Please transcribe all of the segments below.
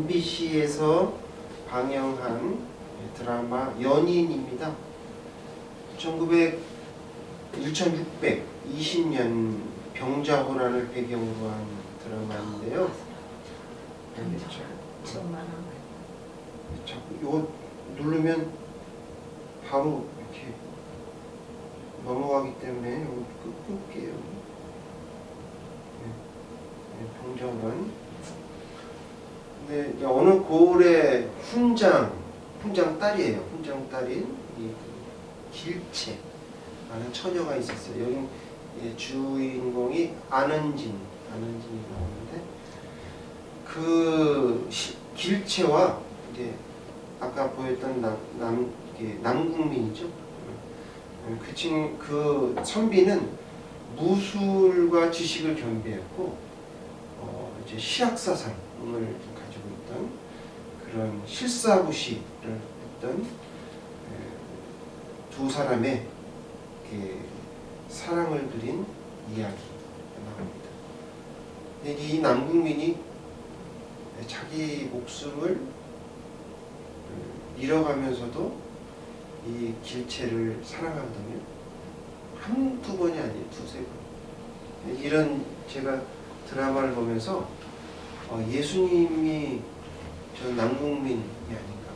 MBC에서 방영한 드라마 연인입니다. 1620년 병자호란을 배경으로 한 드라마인데요. 이거 누르면 바로 이렇게 넘어가기 때문에 이거 끌게요. 병자호란. 근데 어느 고을의 훈장 딸이에요. 훈장 딸인 이 길채라는 처녀가 있었어요. 여기 주인공이 안은진이 나오는데 그 길채와 이제 아까 보였던 남궁민이죠. 그 선비는 무술과 지식을 겸비했고 이제 시학사상을 가지고 있던 그런 실사부시를 했던 두 사람의 사랑을 그린 이야기가 나옵니다. 이 남궁민이 자기 목숨을 잃어가면서도 이 길채를 사랑하거든요. 한두 번이 아니에요. 두세 번. 이런 제가 드라마를 보면서 예수님이 저 남궁민이 아닌가.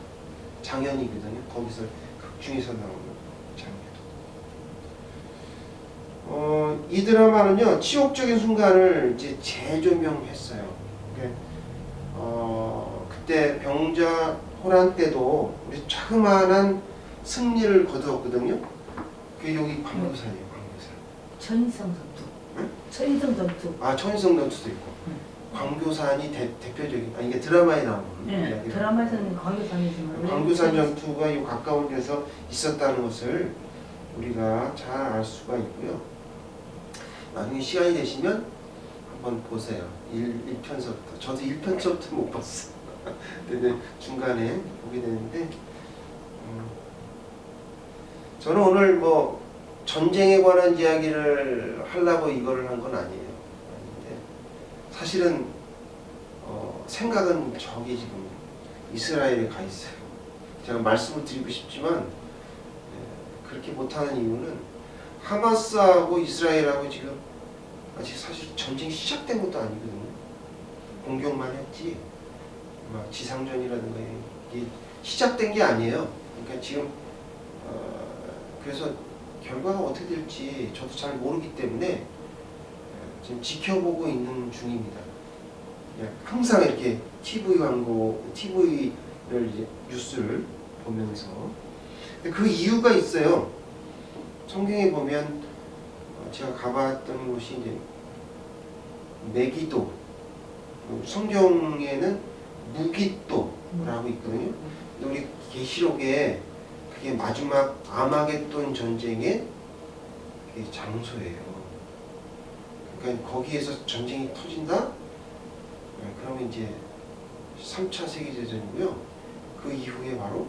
장현이거든요. 거기서 극중에서 나오는 장면. 이 드라마는요 치욕적인 순간을 이제 재조명했어요. 그때 병자호란 때도 우리 자그마한 승리를 거두었거든요. 그게 여기 광교산이에요. 광교산. 천인성 전투. 응? 천인성 전투. 아 천인성 전투도 있고. 광교산이 대표적인. 이게 드라마에 나오는. 네. 드라마에서는 광교산이지만. 광교산 전투가 이 가까운 데서 있었다는 것을 우리가 잘 알 수가 있고요. 나중에 시간이 되시면 한번 보세요. 1편서부터. 저도 1편서부터 못 봤어요. 근데 중간에 보게 되는데 저는 오늘 뭐 전쟁에 관한 이야기를 하려고 이거를 한 건 아니에요. 사실은 생각은 저기 지금 이스라엘에 가 있어요. 제가 말씀을 드리고 싶지만 그렇게 못하는 이유는 하마스하고 이스라엘하고 지금 아직 사실 전쟁이 시작된 것도 아니거든요. 공격만 했지 막 지상전이라든가 이게 시작된 게 아니에요. 그러니까 지금 그래서 결과가 어떻게 될지 저도 잘 모르기 때문에 지금 지켜보고 있는 중입니다. 항상 이렇게 TV를 이제 뉴스를 보면서 그 이유가 있어요. 성경에 보면 제가 가봤던 곳이 이제 메기도, 성경에는 무기또라고 있거든요. 근데 우리 계시록에 그게 마지막 아마겟돈 전쟁의 장소예요. 그러니까 거기에서 전쟁이 터진다? 그러면 이제 3차 세계대전이고요. 그 이후에 바로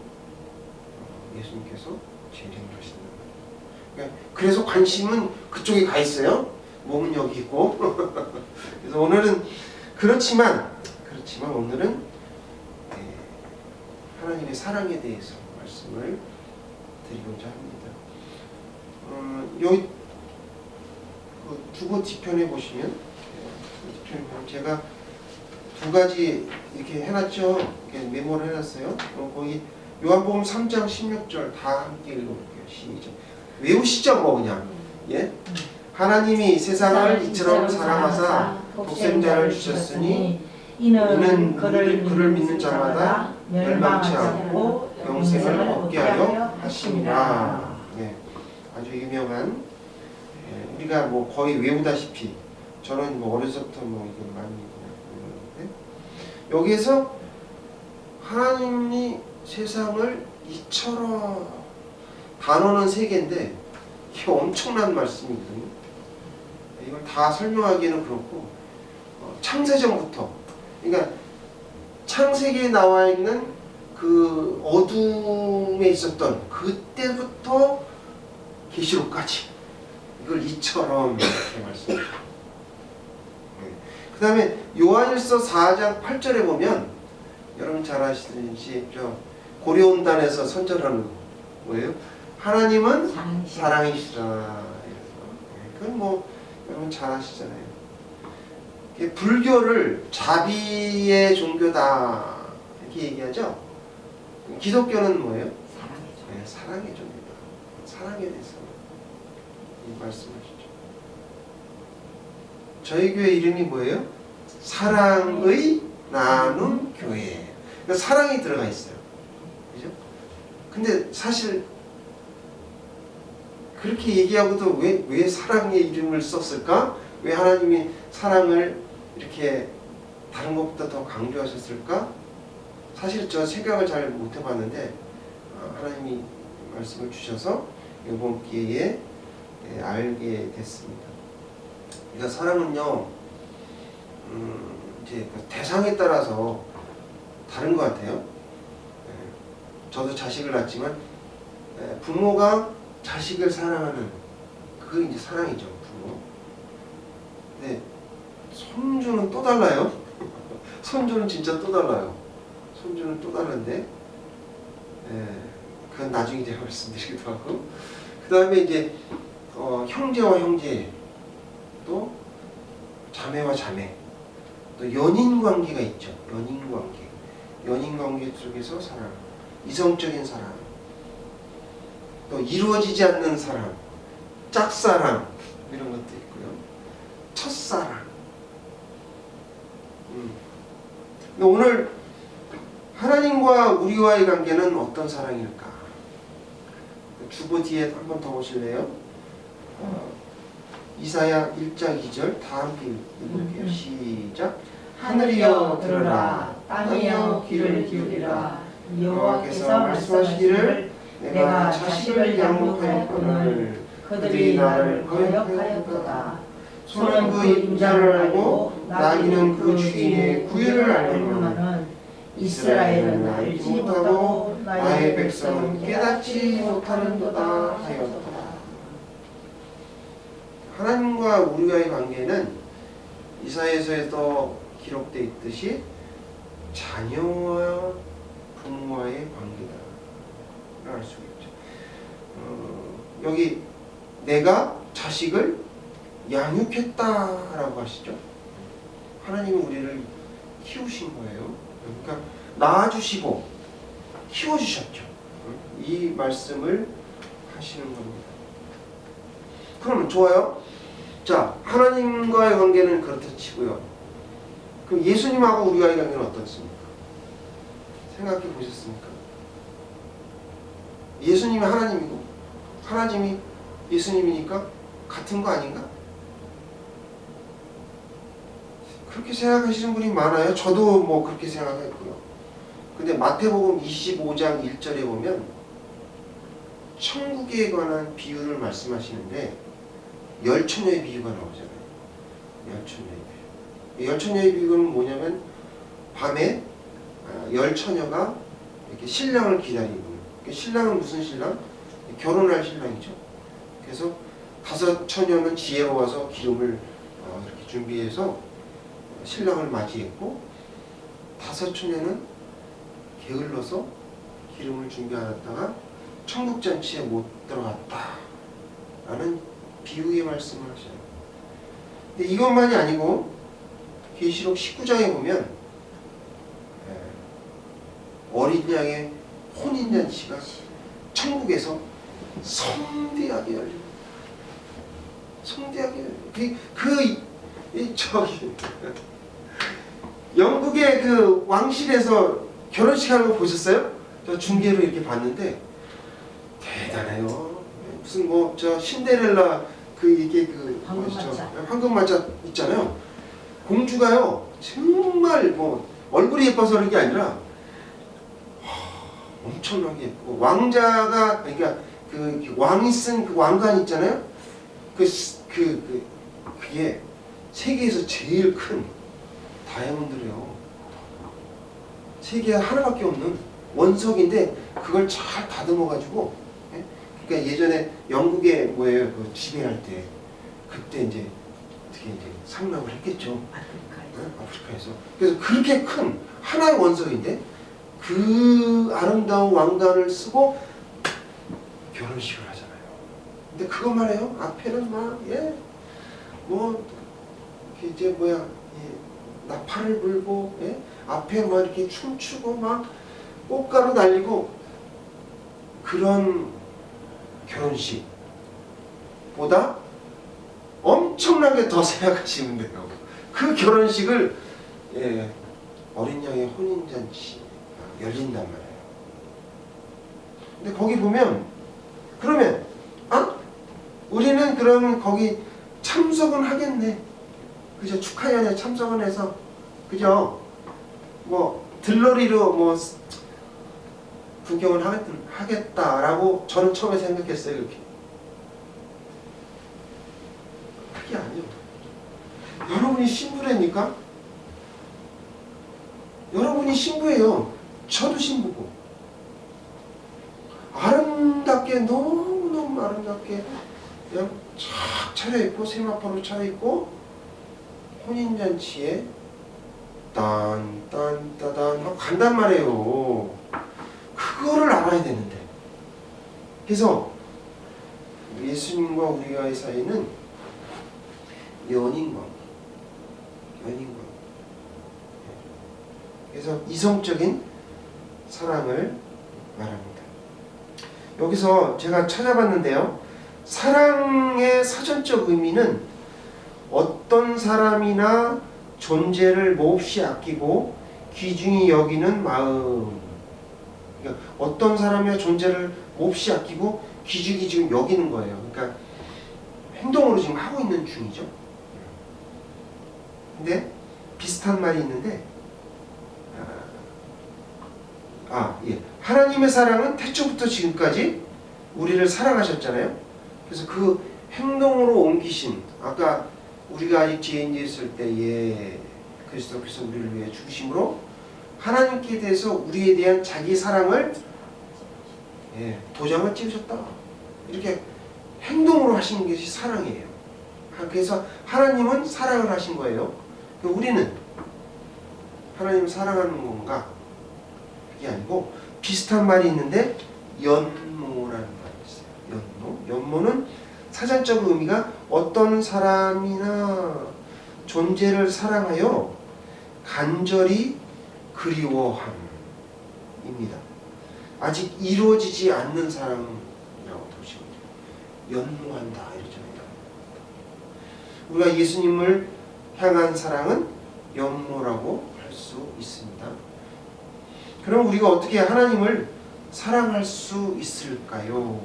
예수님께서 재림을 하신다. 그러니까 그래서 관심은 그쪽에 가 있어요. 몸은 여기 있고. 그래서 오늘은 그렇지만 오늘은 하나님의 사랑에 대해서 말씀을 드리고자 합니다. 여기 두고 뒤편에 보시면 제가 두 가지 이렇게 해놨죠. 이렇게 메모를 해놨어요. 거기 요한복음 3장 16절 다 함께 읽어볼게요. 시작. 외우시죠, 뭐 그냥. 예? 하나님이 세상을 이처럼 사랑하사 독생자를 주셨으니 이는 그를 믿는 자마다 멸망치 않고 영생을 얻게 하려 하심이라. 예, 아주 유명한 우리가 뭐 거의 외우다시피 저는 뭐 어려서부터 뭐 이거 많이 외우는데 여기에서 하나님이 세상을 이처럼 단어는 3개인데 이게 엄청난 말씀이거든요. 이걸 다 설명하기에는 그렇고 창세전부터 그러니까 창세기에 나와 있는 그 어둠에 있었던 그때부터 계시록까지 이걸 이처럼 이렇게 말씀합니다. 그 다음에 요한일서 4장 8절에 보면 여러분 잘 아시듯이 저 고려온단에서 선전하는 뭐예요? 하나님은 사랑이시라. 사랑이시라. 그건 뭐 여러분 잘 아시잖아요. 불교를 자비의 종교다 이렇게 얘기하죠. 기독교는 뭐예요? 사랑이죠. 네, 사랑의 종교다. 사랑에 대해서 이 말씀하시죠. 저희 교회 이름이 뭐예요? 사랑의 나눔 교회. 그러니까 사랑이 들어가 있어요. 그죠? 근데 사실 그렇게 얘기하고도 왜 사랑의 이름을 썼을까? 왜 하나님이 사랑을 이렇게 다른 것보다 더 강조하셨을까? 사실 저 생각을 잘 못 해봤는데 하나님이 말씀을 주셔서 이번 기회에 알게 됐습니다. 그러니까 사랑은요, 이제 그 대상에 따라서 다른 것 같아요. 저도 자식을 낳았지만 부모가 자식을 사랑하는 그게 이제 사랑이죠, 부모. 근데 손주는 또 달라요. 손주는 진짜 또 달라요. 손주는 또 다른데, 그건 나중에 제가 말씀드리기도 하고. 그 다음에 이제 형제와 형제, 또 자매와 자매, 또 연인 관계가 있죠. 연인 관계, 연인 관계 속에서 사랑, 이성적인 사랑, 또 이루어지지 않는 사랑, 짝사랑 이런 것도 있고요. 첫사랑. 근데 오늘 하나님과 우리와의 관계는 어떤 사랑일까? 주보 뒤에 한 번 더 보실래요? 이사야 1장 2절 다 함께 읽어볼게요. 시작. 하늘이여 들으라, 땅이여 귀를 기울이라. 여호와께서 말씀하시기를 내가 자식을 양육하였거늘 그들이 나를 거역하였도다. 소는 그 임자를 알고 나귀는 그 주인의 구유를 알거니와 이스라엘은 알지 못하고 나의 백성은 깨닫지 못하는도다 하였도다. 하나님과 우리와의 관계는 이사야서에도 기록되어 있듯이 자녀와 부모와의 관계다 알 수 있죠. 여기 내가 자식을 양육했다라고 하시죠. 하나님은 우리를 키우신 거예요. 그러니까 낳아주시고 키워주셨죠. 이 말씀을 하시는 겁니다. 그럼 좋아요. 자, 하나님과의 관계는 그렇다 치고요. 그럼 예수님하고 우리와의 관계는 어떻습니까? 생각해 보셨습니까? 예수님이 하나님이고 하나님이 예수님이니까 같은 거 아닌가? 그렇게 생각하시는 분이 많아요. 저도 뭐 그렇게 생각했고요. 근데 마태복음 25장 1절에 보면 천국에 관한 비유를 말씀하시는데 열처녀의 비유가 나오잖아요. 열처녀의 비유. 열처녀의 비유는 뭐냐면 밤에 열처녀가 이렇게 신랑을 기다리고, 신랑은 무슨 신랑? 결혼할 신랑이죠. 그래서 5 처녀는 지혜로워서 기름을 이렇게 준비해서 신랑을 맞이했고 5 처녀는 게을러서 기름을 준비하다가 천국잔치에 못 들어갔다 라는 비유의 말씀을 하셔요. 근데 이것만이 아니고 계시록 19장에 보면 어린 양의 혼인잔치가 천국에서 성대하게 열리고, 성대하게 영국의 그 왕실에서 결혼식 하는 거 보셨어요? 저 중계로 이렇게 봤는데 대단해요. 무슨 뭐 저 신데렐라 이게 황금마차 있잖아요. 공주가요 정말 뭐 얼굴이 예뻐서 그런 게 아니라 엄청나게 예쁘고, 왕자가 그러니까 그 왕이 쓴 그 왕관 있잖아요. 그게 세계에서 제일 큰 다이아몬드래요. 세계에 하나밖에 없는 원석인데 그걸 잘 다듬어 가지고, 그러니까 예전에 영국에 뭐예요 그 지배할 때 그때 이제 어떻게 이제 상납을 했겠죠. 아프리카에서. 아프리카에서. 그래서 그렇게 큰 하나의 원석인데 그 아름다운 왕관을 쓰고 결혼식을 하잖아요. 근데 그것만 해요. 앞에는 막 뭐 이제 나팔을 불고 앞에 막 이렇게 춤추고 막 꽃가루 날리고 그런 결혼식보다 엄청나게 더 생각하시면 돼요. 그 결혼식을 어린 양의 혼인잔치가 열린단 말이에요. 근데 거기 보면 그러면 우리는 그러면 거기 참석은 하겠네. 그죠? 축하연에 참석은 해서 그죠? 뭐 들러리로 뭐 구경을 하겠다라고 저는 처음에 생각했어요. 이렇게 그게 아니에요. 여러분이 신부라니까. 여러분이 신부예요. 저도 신부고. 아름답게 너무너무 아름답게 그냥 쫙 차려입고 세마포로 차려입고 혼인잔치에 딴딴따단 하고 간단 말이에요. 그거를 알아야 되는데. 그래서 예수님과 우리와의 사이는 연인관계. 그래서 이성적인 사랑을 말합니다. 여기서 제가 찾아봤는데요. 사랑의 사전적 의미는 어떤 사람이나 존재를 몹시 아끼고 귀중히 여기는 마음. 그러니까 어떤 사람이나 존재를 몹시 아끼고 귀중히 지금 여기는 거예요. 그러니까 행동으로 지금 하고 있는 중이죠. 근데 비슷한 말이 있는데 하나님의 사랑은 태초부터 지금까지 우리를 사랑하셨잖아요. 그래서 그 행동으로 옮기신 아까 우리가 아직 죄인이 있을 때에 그리스도께서 우리를 위해 죽으심으로 하나님께 대해서 우리에 대한 자기 사랑을 도장을 찍으셨다. 이렇게 행동으로 하시는 것이 사랑이에요. 그래서 하나님은 사랑을 하신 거예요. 우리는 하나님을 사랑하는 건가? 그게 아니고 비슷한 말이 있는데 연모라는 말이 있어요. 연모는 사전적 의미가 어떤 사람이나 존재를 사랑하여 간절히 그리워함입니다. 아직 이루어지지 않는 사랑이라고 보시면 돼요. 연모한다 이러잖아요. 우리가 예수님을 향한 사랑은 연모라고 할 수 있습니다. 그럼 우리가 어떻게 하나님을 사랑할 수 있을까요?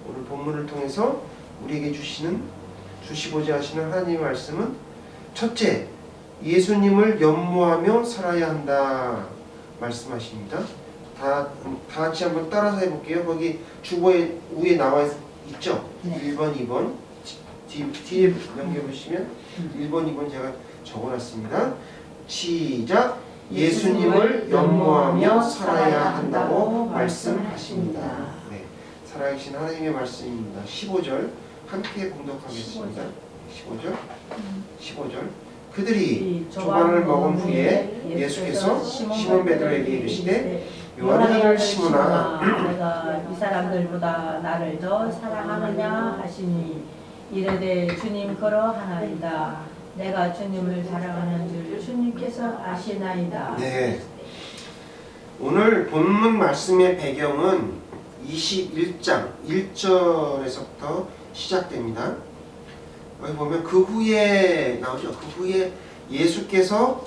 오늘 본문을 통해서 우리에게 주시고자 하시는 하나님의 말씀은 첫째, 예수님을 연모하며 살아야 한다 말씀하십니다. 다 같이 한번 따라서 해볼게요. 거기 주보에 위에 나와 있죠? 네. 1번, 2번 뒤에 넘겨보시면 1번, 2번 제가 적어놨습니다. 시작! 예수님을 연모하며 살아야 한다고 말씀하십니다. 네, 살아계신 하나님의 말씀입니다. 15절 함께 봉독하겠습니다. 15절 그들이 조반을 먹은 후에 예수께서 시몬 베드로에게 이르시되 요한의 아들 시몬아 내가 이 사람들보다 나를 더 사랑하느냐 하시니 이르되 주님 그러하나이다. 내가 주님을 사랑하는 줄 주님께서 아시나이다. 네. 오늘 본문 말씀의 배경은 21장 1절에서부터 시작됩니다. 여기 보면 그 후에 나오죠. 그 후에 예수께서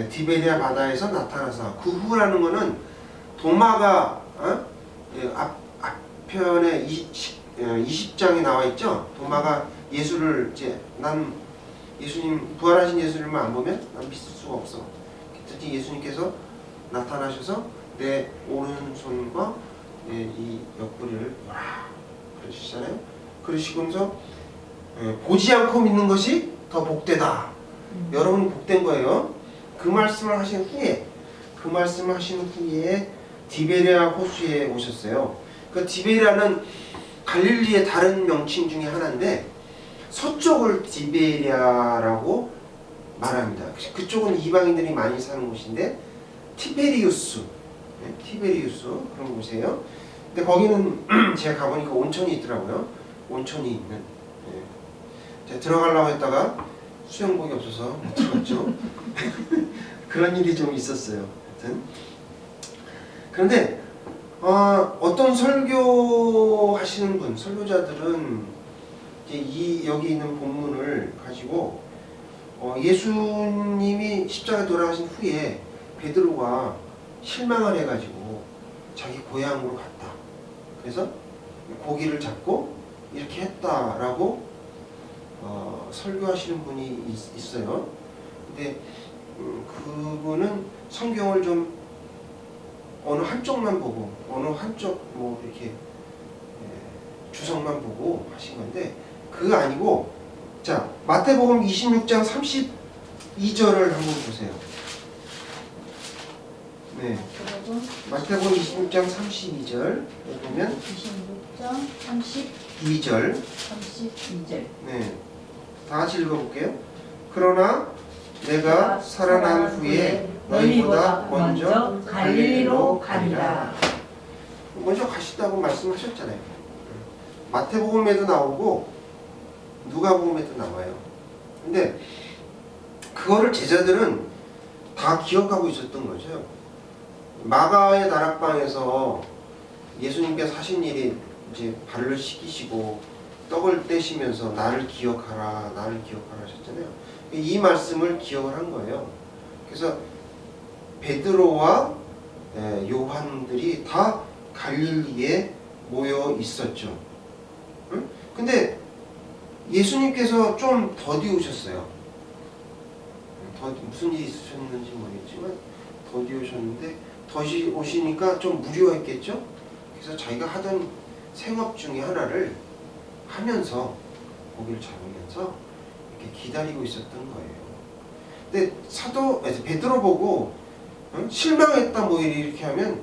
디베리아 바다에서 나타나서 그 후라는 거는 도마가 앞편에 20장에 나와 있죠. 도마가 예수를 난 예수님 부활하신 예수님만 안 보면 난 믿을 수가 없어. 그랬더니 예수님께서 나타나셔서 내 오른손과 이 옆구리를 그러시잖아요. 그러시면서 보지 않고 믿는 것이 더 복되다. 여러분이 복된 거예요. 그 말씀을 하신 후에 디베리아 호수에 오셨어요. 그 디베리아는 갈릴리의 다른 명칭 중에 하나인데 서쪽을 디베리아라고 말합니다. 그쪽은 이방인들이 많이 사는 곳인데 티베리우스, 네, 티베리우스 그런 곳이에요. 근데 거기는 제가 가보니까 온천이 있더라고요. 온천이 있는. 네. 제가 들어가려고 했다가 수영복이 없어서 못 들어갔죠. 그런 일이 좀 있었어요. 하여튼. 그런데 어떤 설교하시는 분, 설교자들은 이제 여기 있는 본문을 가지고 예수님이 십자가에 돌아가신 후에 베드로가 실망을 해가지고 자기 고향으로 갔다. 그래서 고기를 잡고 이렇게 했다라고 설교하시는 분이 있어요. 근데 그분은 성경을 좀 어느 한쪽만 보고 어느 한쪽 뭐 이렇게 주석만 보고 하신 건데 그거 아니고 자 마태복음 26장 32절을 한번 보세요. 네, 마태복음 26장 32절 보면 26장 2절 32절 네, 다 같이 읽어볼게요. 그러나 내가 살아난 후에 너희보다 먼저 갈릴리로 가리라. 먼저 가시다고 말씀하셨잖아요. 마태복음에도 나오고 누가복음에도 나와요. 근데 그거를 제자들은 다 기억하고 있었던 거죠. 마가의 다락방에서 예수님께서 하신 일이 이제 발을 씻기시고 떡을 떼시면서 나를 기억하라, 나를 기억하라 하셨잖아요. 이 말씀을 기억을 한 거예요. 그래서 베드로와 요한들이 다 갈릴리에 모여 있었죠. 응? 근데 예수님께서 좀 더디 오셨어요. 무슨 일이 있으셨는지 모르겠지만 더디 오셨는데 더디 오시니까 좀 무료했겠죠. 그래서 자기가 하던 생업 중에 하나를 하면서 고기를 잡으면서 이렇게 기다리고 있었던 거예요. 근데 베드로 보고 실망했다 뭐 이렇게 하면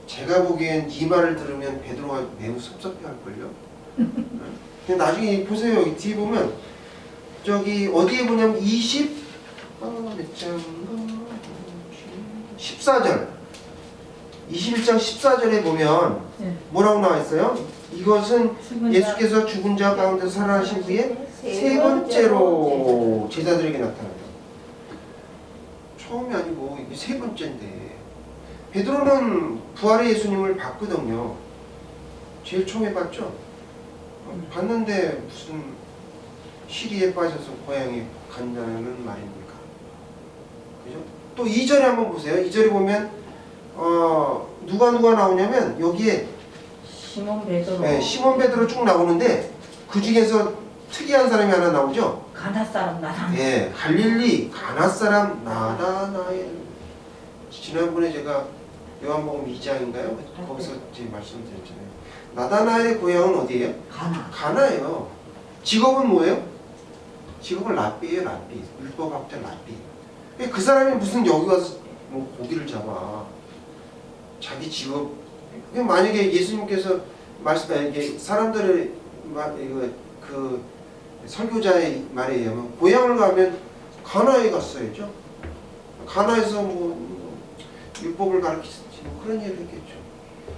제가 보기엔 이 말을 들으면 베드로가 매우 섭섭해할걸요. 근데 나중에 보세요. 여기 뒤에 보면 저기 어디에 보냐면 14절 21장 14절에 보면 뭐라고 나와 있어요? 이것은 예수께서 죽은 자 가운데 살아나신 후에 세 번째로 제자들에게 나타난다. 처음이 아니고 이게 세 번째인데 베드로는 부활의 예수님을 봤거든요. 제일 처음에 봤죠. 봤는데 무슨 시리에 빠져서 고향에 간다는 말입니까? 그죠? 또 2절에 한번 보세요. 2절에 보면 누가 나오냐면 여기에 시몬 베드로 네, 시몬 베드로 쭉 나오는데 그 중에서 특이한 사람이 하나 나오죠. 가나 사람 나다. 예, 갈릴리 가나 사람 나다나엘. 지난번에 제가 요한복음 2장인가요? 거기서 제 말씀드렸잖아요. 나다나엘의 고향은 어디예요? 가나예요. 직업은 뭐예요? 직업은 랍비예요. 랍비. 율법학자 랍비. 그 사람이 무슨 여기 가서 뭐 고기를 잡아. 자기 직업. 만약에 예수님께서 이게 사람들의 그 설교자의 말에 의하면 고향을 가면 가나에 갔어야죠. 가나에서 뭐 율법을 가르치지 뭐 그런 일을 했겠죠.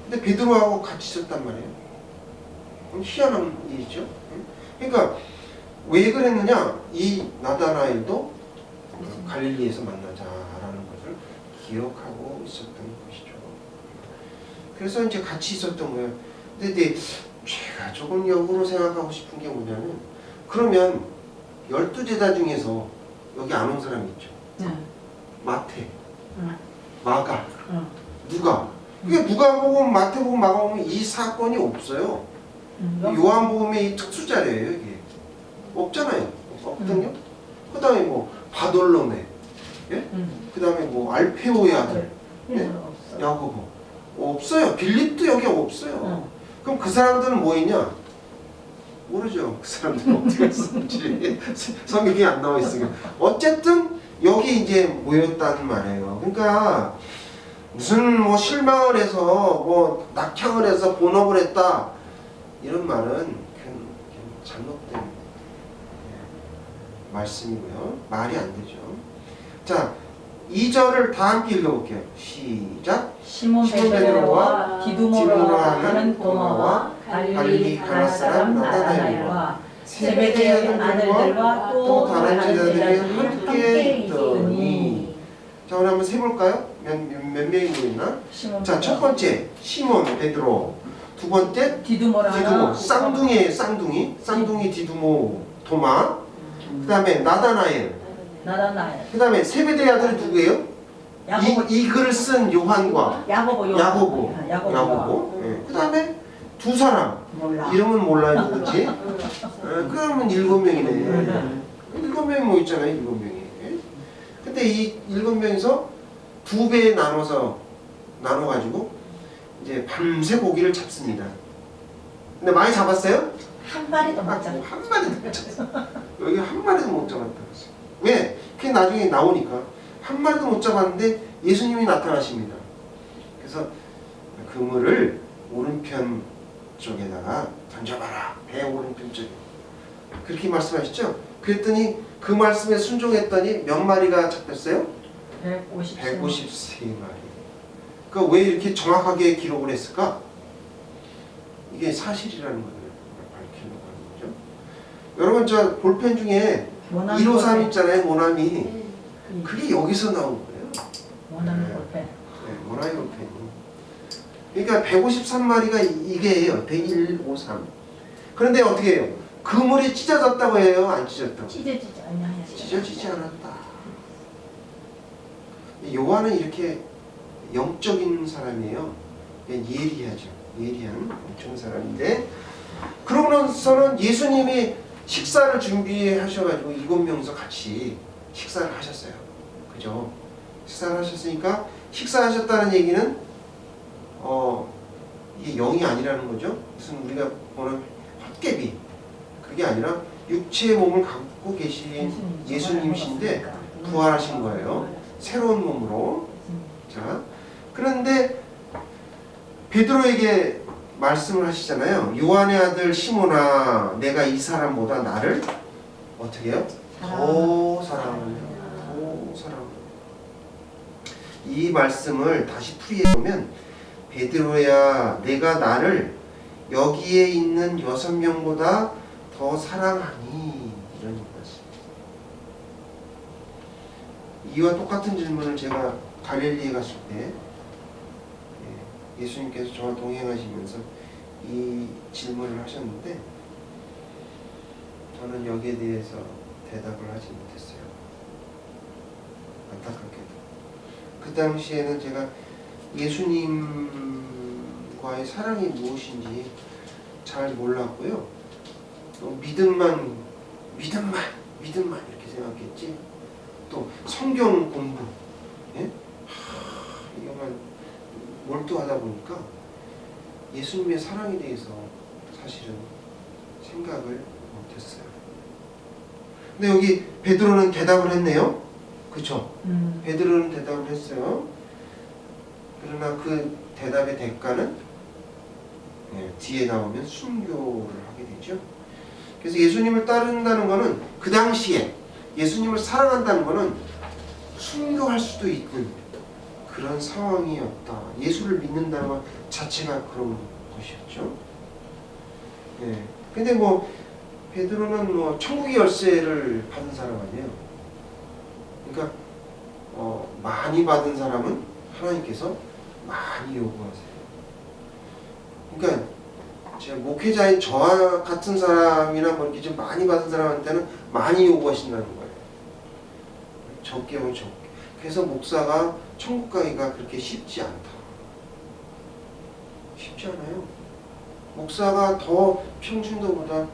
근데 베드로하고 같이 있었단 말이에요. 그럼 희한한 일이죠. 그러니까 왜 그랬느냐? 이 나다나엘도 갈릴리에서 만나자라는 것을 기억하고 있었던 것이죠. 그래서 이제 같이 있었던 거예요. 근데 제가 조금 역으로 생각하고 싶은 게 뭐냐면 그러면 12제자 중에서 여기 안 온 사람이 있죠. 마태, 마가, 누가. 그게 누가복음, 마태복음, 마가복음 이 사건이 없어요. 요한복음의 이 특수자래요. 이게 없잖아요. 없거든요. 그 다음에 뭐 바돌로메, 예? 그 다음에 뭐 알페오의 아들, 예? 야고보 없어요. 빌립도 여기 없어요. 그럼 그 사람들은 뭐 있냐? 모르죠. 그 사람들은 어떻게 했는지 성경이 안 나와 있으니까. 어쨌든 여기 이제 모였다는 말이에요. 그러니까 무슨 뭐 실망을 해서 뭐 낙향을 해서 본업을 했다 이런 말은 그냥 잘못된 말씀이고요. 말이 안 되죠. 자, 2절을 다 함께 읽어볼게요. 시작. 시몬 베드로와 디두모로 하는 도마와 갈릴리 가나 사람 나다나엘과 세베대의 아들들과 또 다른 제자들이 함께 있더니. 자, 오늘 한번 세볼까요? 몇 명이 모였나? 자, 첫 번째 시몬 베드로, 두 번째 디두모라 디두모, 쌍둥이 디두모 도마, 그 다음에 나다나엘, 그 다음에 세베대의 아들이 누구예요? 이 글을 쓴 요한과 야고보. 그 다음에 두 사람, 몰라. 이름은 몰라요, 그렇지? 그러면 7명이네. 7명이 뭐 있잖아요, 7명이. 근데 이 7명이서 두 배에 나눠가지고 이제 밤새 고기를 잡습니다. 근데 많이 잡았어요? 한 마리도 못 잡아. 한 마리도 못 잡았어. 여기 한 마리도 못 잡았다. 왜? 그게 나중에 나오니까 한 마리도 못 잡았는데 예수님이 나타나십니다. 그래서 그물을 오른편 쪽에다가 던져봐라. 배 오른편 쪽에. 그렇게 말씀하셨죠? 그랬더니 그 말씀에 순종했더니 몇 마리가 잡혔어요? 153마리. 그러니까 왜 이렇게 정확하게 기록을 했을까? 이게 사실이라는 것을 밝히려고 하는 거죠. 여러분 저 볼펜 중에 153 있잖아요. 모나미. 그게 여기서 나온 거예요. 모나미 볼펜. 네, 모나미 볼펜이. 그러니까 153마리가 이게예요. 153. 그런데 어떻게 해요? 그물이 찢어졌다고 해요? 안 찢어졌다고? 찢어지지 않았다. 요한은 이렇게 영적인 사람이에요. 예리하죠. 예리한 영적인 사람인데, 그러고 나서는 예수님이 식사를 준비하셔가지고 7명이서 같이 식사를 하셨어요. 그죠? 식사를 하셨으니까 식사하셨다는 얘기는 이게 영이 아니라는 거죠. 무슨 우리가 보는 헛개비, 그게 아니라 육체의 몸을 갖고 계신 예수님이신데 부활하신 거예요. 새로운 몸으로. 자, 그런데 베드로에게 말씀을 하시잖아요. 요한의 아들 시몬아, 내가 이 사람보다 나를 어떻게 해요? 더 사랑하냐. 더 사랑하냐. 이 말씀을 다시 풀이해보면, 베드로야, 내가 나를 여기에 있는 6명보다 더 사랑하니, 이런 말씀. 이와 똑같은 질문을 제가 갈릴리에 갔을 때 예수님께서 저와 동행하시면서 이 질문을 하셨는데, 저는 여기에 대해서 대답을 하지 못했어요. 안타깝게도. 그 당시에는 제가 예수님과의 사랑이 무엇인지 잘 몰랐고요. 믿음만 이렇게 생각했지. 또 성경 공부, 이거만 몰두하다 보니까 예수님의 사랑에 대해서 사실은 생각을 못했어요. 근데 여기 베드로는 대답을 했네요. 그렇죠? 베드로는 대답을 했어요. 그러나 그 대답의 대가는 뒤에 나오면 순교를 하게 되죠. 그래서 예수님을 따른다는 것은, 그 당시에 예수님을 사랑한다는 것은 순교할 수도 있는 그런 상황이었다. 예수를 믿는다는 것 자체가 그런 것이었죠. 근데 뭐 베드로는 뭐 천국의 열쇠를 받은 사람 아니에요. 그러니까 많이 받은 사람은 하나님께서 많이 요구하세요. 그러니까 제가 목회자인 저와 같은 사람이나 뭐 이렇게 좀 많이 받은 사람한테는 많이 요구하신다는 거예요. 적게 하면 적게. 그래서 목사가 천국 가기가 그렇게 쉽지 않다. 쉽지 않아요. 목사가 더 평신도보다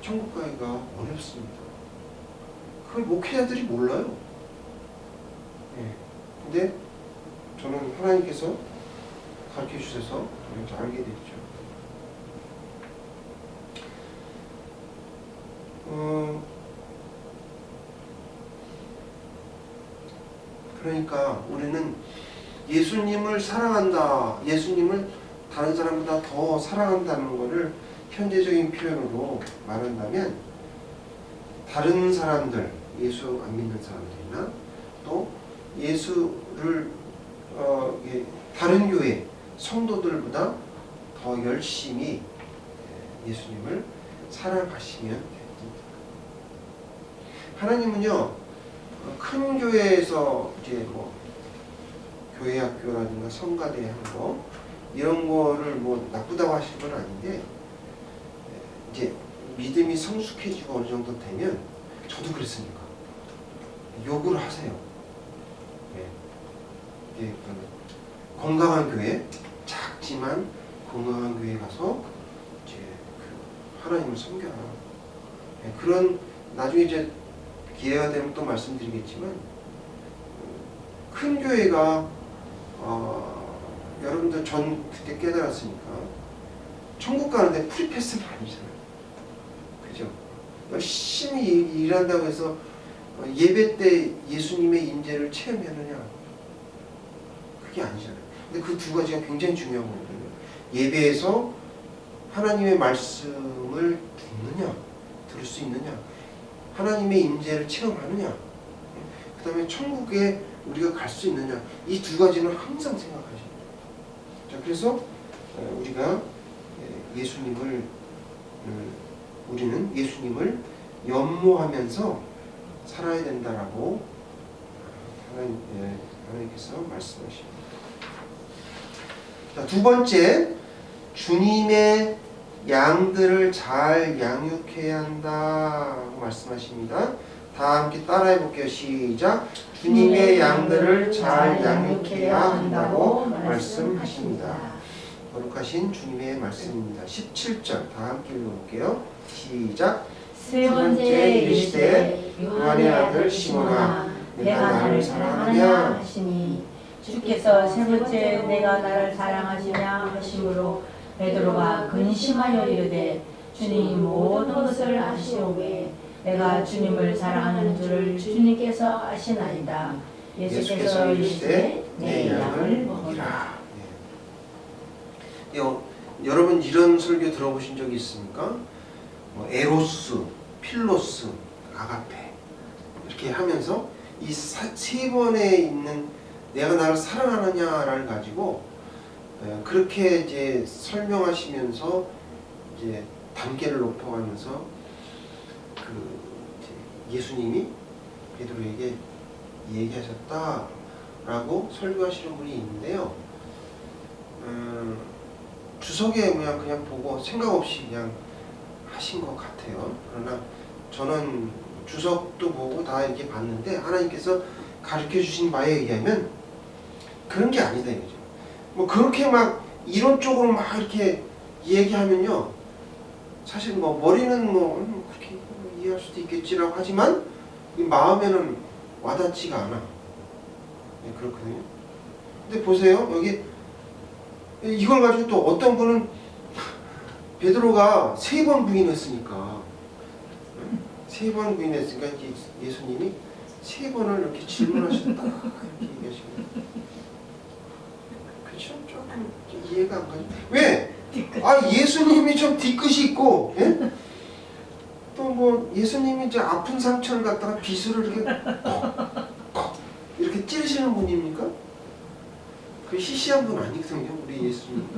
천국 가기가 어렵습니다. 그걸 목회자들이 몰라요. 근데 저는 하나님께서 가르쳐 주셔서 알게 됐죠. 그러니까 우리는 예수님을 사랑한다, 예수님을 다른 사람보다 더 사랑한다는 것을 현재적인 표현으로 말한다면, 다른 사람들, 예수 안 믿는 사람들이나 또 예수를 다른 교회 성도들보다 더 열심히 예수님을 사랑하시면 됩니다. 하나님은요, 큰 교회에서 이제 뭐 교회 학교라든가 성가대 하는 거 이런 거를 뭐 나쁘다고 하실 건 아닌데, 이제 믿음이 성숙해지고 어느 정도 되면, 저도 그랬으니까 요구를 하세요. 예. 건강한 교회, 작지만 건강한 교회 가서 이제 하나님을 섬겨라. 예. 그런 나중에 이제 기회가 되면 또 말씀드리겠지만, 큰 교회가 여러분들 전 그때 깨달았으니까 천국 가는데 프리패스는 아니잖아요. 그죠? 열심히 일한다고 해서 예배 때 예수님의 임재를 체험하느냐? 그게 아니잖아요. 근데 그 두 가지가 굉장히 중요한 거거든요. 예배에서 하나님의 말씀을 듣느냐, 들을 수 있느냐, 하나님의 임재를 체험하느냐, 그 다음에 천국에 우리가 갈 수 있느냐, 이 두 가지는 항상 생각하셔야 돼요. 자, 그래서 우리가 우리는 예수님을 연모하면서 살아야 된다라고 하나님께서 말씀하십니다. 자, 두 번째, 주님의 양들을 잘 양육해야 한다고 말씀하십니다. 다 함께 따라해 볼게요. 시작. 주님의 양들을 잘 양육해야 한다고 말씀하십니다. 거룩하신 주님의 말씀입니다. 17절 다 함께 읽어볼게요. 시작. 세 번째 이르시되 요한의 아들 시몬아 내가 나를 사랑하느냐 하시니, 주께서 세 번째 내가 나를 사랑하시냐 하심으로 베드로가 근심하여 이르되 주님 모든 것을 아시오매 내가 주님을 사랑하는 줄을 주님께서 아시나이다. 예수께서 이르시되 내 양을 먹으라. 여러분 이런 설교 들어보신 적이 있습니까? 에로스, 필로스, 아가페 이렇게 하면서 이 세 번에 있는 내가 나를 사랑하느냐를 가지고 그렇게 이제 설명하시면서 이제 단계를 높여가면서 예수님이 베드로에게 얘기하셨다라고 설교하시는 분이 있는데요. 주석에 그냥 보고 생각 없이 그냥 하신 것 같아요. 그러나 저는 주석도 보고 다 이렇게 봤는데 하나님께서 가르쳐 주신 바에 의하면 그런 게 아니다 이거죠. 뭐 그렇게 막 이론적으로 막 이렇게 얘기하면요, 사실 뭐 머리는 뭐 그렇게 이해할 수도 있겠지라고 하지만 이 마음에는 와닿지가 않아. 네, 그렇거든요. 근데 보세요, 여기 이걸 가지고 또 어떤 분은 베드로가 3번 부인했으니까, 3번 부인했으니까 예수님이 3번을 이렇게 질문하셨다 이렇게 얘기하시면, 그렇죠? 조금 이해가 안 가죠. 왜? 예수님이 좀 뒤끝이 있고, 예? 또 뭐 예수님이 이제 아픈 상처를 갖다가 비수를 이렇게 이렇게 찌르시는 분입니까? 그 시시한 분 아니거든요, 우리 예수님.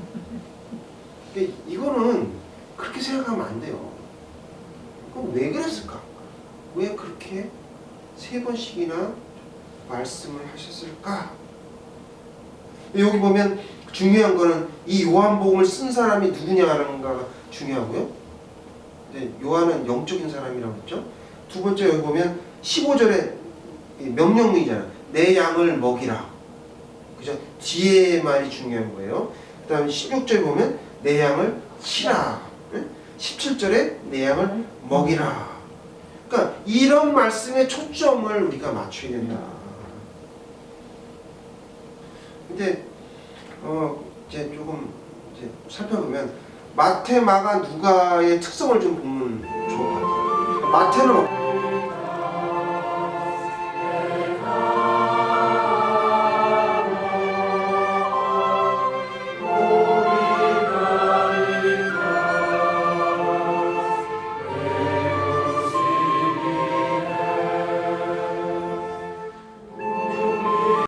이거는 그렇게 생각하면 안 돼요. 그럼 왜 그랬을까? 왜 그렇게 3번씩이나 말씀을 하셨을까? 여기 보면 중요한 거는 이 요한복음을 쓴 사람이 누구냐가 중요하고요. 요한은 영적인 사람이라고 했죠. 두 번째 여기 보면 15절에 명령문이잖아요. 내 양을 먹이라. 그죠? 뒤에 말이 중요한 거예요. 그 다음에 16절에 보면 내 양을 치라. 17절에 내 양을 먹이라. 그러니까 이런 말씀에 초점을 우리가 맞춰야 된다. 근데 이제 조금 이제 살펴보면 마태, 마가, 누가의 특성을 좀 보면 좋을 것 같아요. 마태는